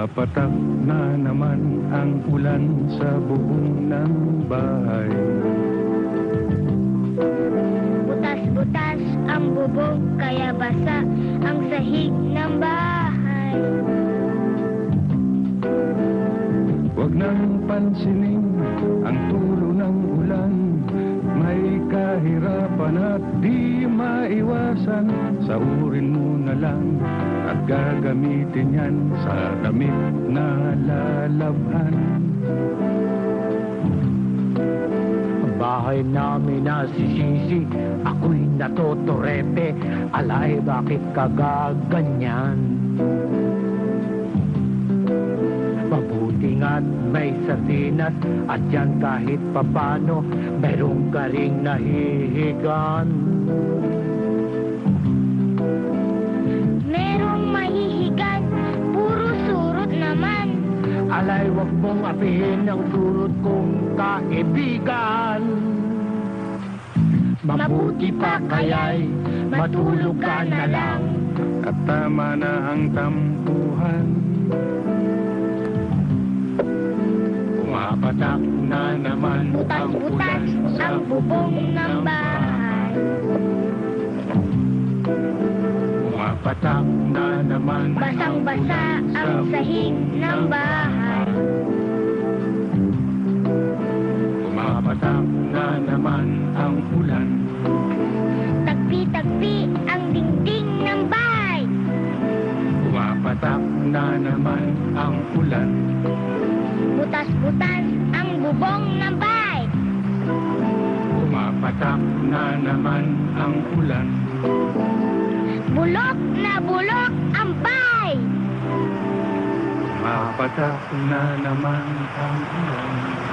Pumapatak na naman ang ulan sa bubong ng bahay. Butas-butas ang bubong, kaya basa ang sahig ng bahay. Huwag nang pansinin ang tulo ng ulan, may kahirapan at di maiwasan. Saurin mo na lang at gagamitin yan sa damit na lalabhan. Bahay namin nasisisi, ako'y natotorepe. Alay, bakit kagaganyan? Mabuti nga't may sardinas, at yan kahit papano meron ka ring nahihigan. Merong mahihigan, puro surot naman. Alay, wag mong apihin ang surot kong kaibigan. Mabuti pa kaya'y matulog ka na lang. At tama na ang tampuhan. Pumapatak na naman ang ulan Butas-butas sa ang bubong ng bahay. Pumapatak na naman Basang-basa ang sahig ng bahay. Pumapatak na naman ang ulan. Tagpi-tagpi ang dingding ng bahay. Pumapatak na naman ang ulan. Butas-butas ang bubong ng bahay. Pumapatak na naman ang ulan. Bulok na bulok ang bahay. Pumapatak na naman ang ulan.